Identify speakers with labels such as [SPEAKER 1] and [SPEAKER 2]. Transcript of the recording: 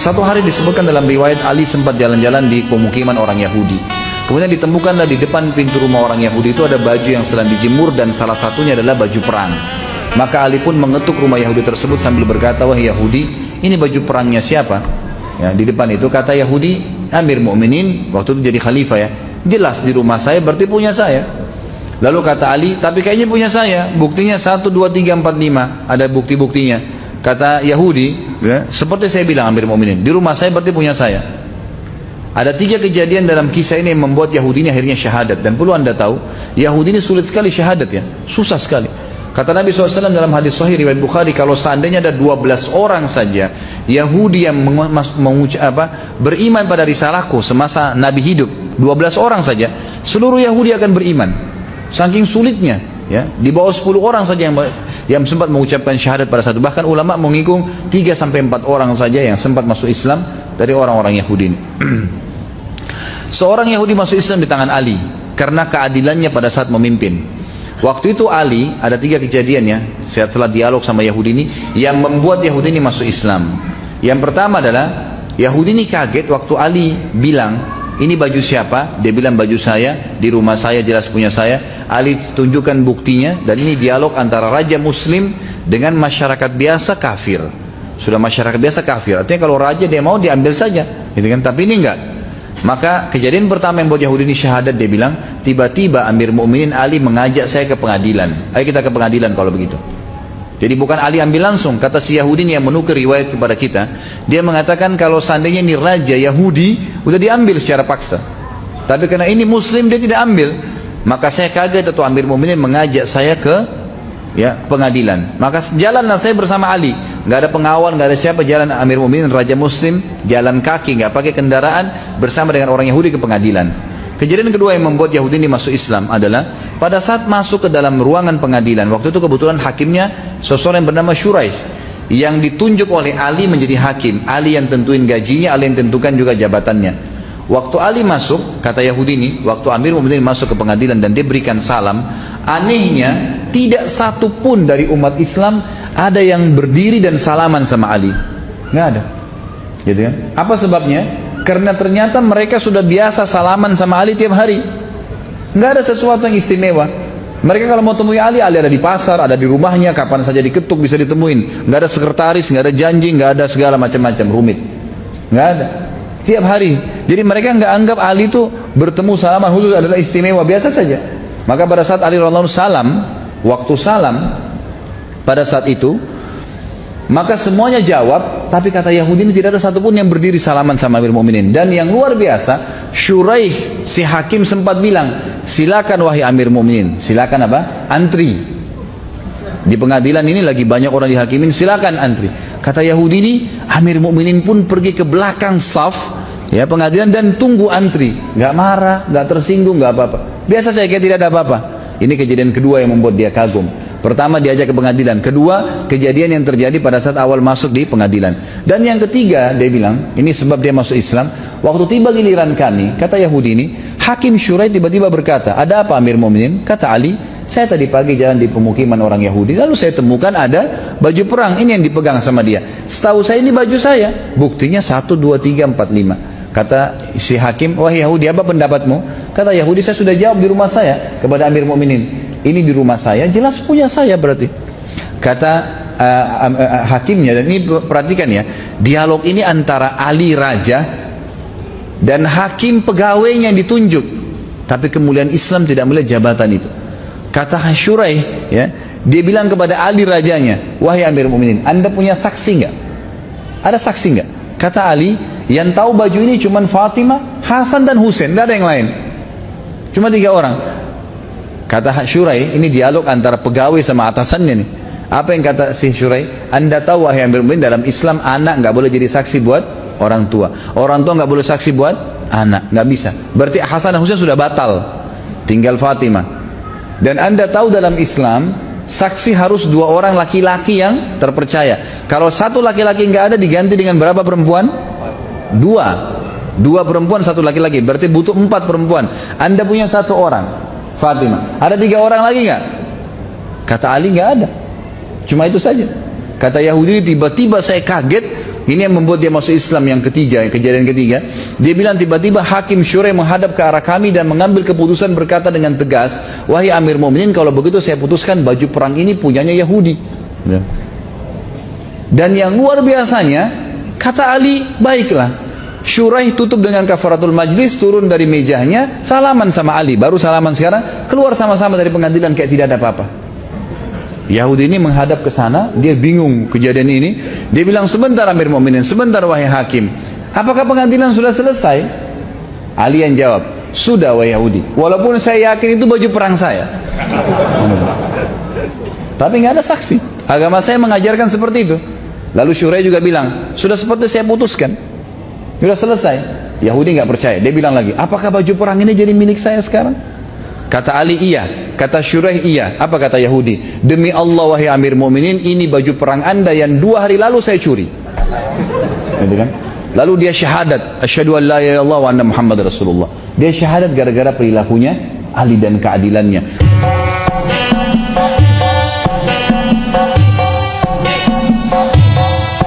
[SPEAKER 1] Satu hari disebutkan dalam riwayat Ali sempat jalan-jalan di pemukiman orang Yahudi. Kemudian ditemukanlah di depan pintu rumah orang Yahudi itu ada baju yang sedang dijemur dan salah satunya adalah baju perang. Maka Ali pun mengetuk rumah Yahudi tersebut sambil berkata, "Wahai Yahudi, ini baju perangnya siapa?" Ya, di depan itu kata Yahudi, "Amir Mukminin," waktu itu jadi khalifah ya. "Jelas di rumah saya, berarti punya saya." Lalu kata Ali, "Tapi kayaknya punya saya. Buktinya 1, 2, 3, 4, 5. Ada bukti-buktinya." Kata Yahudi, ya, "Seperti saya bilang Amir Mukminin, di rumah saya berarti punya saya." Ada 3 kejadian dalam kisah ini yang membuat Yahudi ini akhirnya syahadat. Dan perlu anda tahu, Yahudi ini sulit sekali syahadat ya, susah sekali. Kata Nabi SAW dalam hadis sahih riwayat Bukhari, kalau seandainya ada 12 orang saja Yahudi yang beriman pada risalahku semasa Nabi hidup, 12 orang saja, seluruh Yahudi akan beriman. Saking sulitnya, ya, di bawah 10 orang saja yang sempat mengucapkan syahadat pada satu. Bahkan ulama menghitung 3 sampai 4 orang saja yang sempat masuk Islam dari orang-orang Yahudi ini. Seorang Yahudi masuk Islam di tangan Ali karena keadilannya pada saat memimpin. Waktu itu Ali, ada 3 kejadiannya setelah dialog sama Yahudi ini yang membuat Yahudi ini masuk Islam. Yang pertama adalah Yahudi ini kaget waktu Ali bilang, "Ini baju siapa?" Dia bilang, "Baju saya, di rumah saya, jelas punya saya." Ali tunjukkan buktinya, dan ini dialog antara raja muslim dengan masyarakat biasa kafir. Sudah masyarakat biasa kafir, artinya kalau raja dia mau diambil saja, gitu kan? Tapi ini enggak. Maka kejadian pertama yang buat Yahudi ini syahadat, dia bilang, tiba-tiba Amir Mukminin Ali mengajak saya ke pengadilan. Ayo kita ke pengadilan kalau begitu. Jadi bukan Ali ambil langsung, kata si Yahudi ini yang menukir riwayat kepada kita. Dia mengatakan kalau seandainya ini raja Yahudi, udah diambil secara paksa. Tapi karena ini Muslim dia tidak ambil. Maka saya kaget atau Amir Mukminin mengajak saya ke pengadilan. Maka jalanlah saya bersama Ali. Nggak ada pengawal, nggak ada siapa, jalan Amir Mukminin raja Muslim, jalan kaki, nggak pakai kendaraan, bersama dengan orang Yahudi ke pengadilan. Kejadian kedua yang membuat Yahudi ini masuk Islam adalah pada saat masuk ke dalam ruangan pengadilan. Waktu itu kebetulan hakimnya seseorang yang bernama Shuraih, yang ditunjuk oleh Ali menjadi hakim. Ali yang tentuin gajinya, Ali yang tentukan juga jabatannya. Waktu Ali masuk, kata Yahudi ini, waktu Amir Mukminin masuk ke pengadilan dan dia berikan salam, anehnya tidak satu pun dari umat Islam ada yang berdiri dan salaman sama Ali. Nggak ada. Gitu kan? Apa sebabnya? Karena ternyata mereka sudah biasa salaman sama Ali tiap hari. Nggak ada sesuatu yang istimewa. Mereka kalau mau temui Ali ada di pasar, ada di rumahnya, kapan saja diketuk bisa ditemuin. Nggak ada sekretaris, nggak ada janji, nggak ada segala macam-macam rumit. Nggak ada. Tiap hari. Jadi mereka nggak anggap Ali itu bertemu salaman khusus adalah istimewa, biasa saja. Maka pada saat Ali radhiyallahu anhu salam, waktu salam pada saat itu, maka semuanya jawab, tapi kata Yahudi ini tidak ada satupun yang berdiri salaman sama Amir Mukminin. Dan yang luar biasa, Shuraih si hakim sempat bilang, "Silakan wahai Amir Mukminin." Silakan apa? Antri. Di pengadilan ini lagi banyak orang dihakimin, silakan antri. Kata Yahudi ini, Amir Mukminin pun pergi ke belakang saf ya pengadilan dan tunggu antri. Nggak marah, nggak tersinggung, nggak apa-apa. Biasa saya kayak tidak ada apa-apa. Ini kejadian kedua yang membuat dia kagum. Pertama diajak ke pengadilan, kedua kejadian yang terjadi pada saat awal masuk di pengadilan. Dan yang ketiga dia bilang, ini sebab dia masuk Islam. Waktu tiba giliran kami, kata Yahudi ini, Hakim Shuraih tiba-tiba berkata, "Ada apa Amir Mukminin?" Kata Ali, "Saya tadi pagi jalan di pemukiman orang Yahudi, lalu saya temukan ada baju perang, ini yang dipegang sama dia. Setahu saya ini baju saya, buktinya 1, 2, 3, 4, 5. Kata si hakim, "Wahai Yahudi, apa pendapatmu?" Kata Yahudi, "Saya sudah jawab di rumah saya kepada Amir Mukminin. Ini di rumah saya, jelas punya saya berarti." Kata hakimnya, dan ini perhatikan ya, dialog ini antara Ali raja dan hakim pegawainya yang ditunjuk. Tapi kemuliaan Islam tidak melihat jabatan itu. Kata Shuraih, ya, dia bilang kepada Ali rajanya, "Wahai Amir Mukminin, Anda punya saksi nggak? Ada saksi nggak?" Kata Ali, "Yang tahu baju ini cuma Fatimah, Hasan dan Husain, nggak ada yang lain. Cuma 3 orang." Kata Shuraih, ini dialog antara pegawai sama atasannya nih. Apa yang kata si Shuraih? "Anda tahu wahai Amir Mukminin, dalam Islam anak nggak boleh jadi saksi buat orang tua. Orang tua nggak boleh saksi buat anak, nggak bisa. Berarti Hasan dan Husain sudah batal, tinggal Fatimah. Dan Anda tahu dalam Islam saksi harus 2 orang laki-laki yang terpercaya. Kalau 1 laki-laki nggak ada, diganti dengan berapa perempuan? 2 perempuan 1 laki-laki, berarti butuh 4 perempuan. Anda punya 1 orang, Fatimah. Ada 3 orang lagi nggak?" Kata Ali, "Nggak ada, cuma itu saja." Kata Yahudi, tiba-tiba saya kaget Ini yang membuat dia masuk Islam yang ketiga, kejadian ketiga. Dia bilang tiba-tiba Hakim Syuraih menghadap ke arah kami dan mengambil keputusan berkata dengan tegas, wahai Amir Mu'minin, kalau begitu saya putuskan baju perang ini punyanya Yahudi. Dan yang luar biasanya, kata Ali, baiklah. Syuraih tutup dengan kafaratul majlis, turun dari mejanya, salaman sama Ali, baru salaman sekarang, keluar sama-sama dari pengadilan kayak tidak ada apa-apa. Yahudi ini menghadap ke sana, dia bingung kejadian ini. Dia bilang, sebentar Amir Mu'minin, sebentar wahai hakim, apakah pengadilan sudah selesai? Ali yang jawab, sudah wahai Yahudi, walaupun saya yakin itu baju perang saya. Tapi nggak ada saksi. Agama saya mengajarkan seperti itu. Lalu Syuraih juga bilang, sudah seperti saya putuskan, sudah selesai. Yahudi nggak percaya. Dia bilang lagi, apakah baju perang ini jadi milik saya sekarang? Kata Ali, iya. Kata Syuraih, iya. Apa kata Yahudi? Demi Allah wahai Amir Mu'minin, ini baju perang anda yang 2 hari lalu saya curi. Lalu dia syahadat, asyhadu an la ilaha illallah wa anna Muhammad Rasulullah. Dia syahadat gara-gara perilakunya Ali dan keadilannya.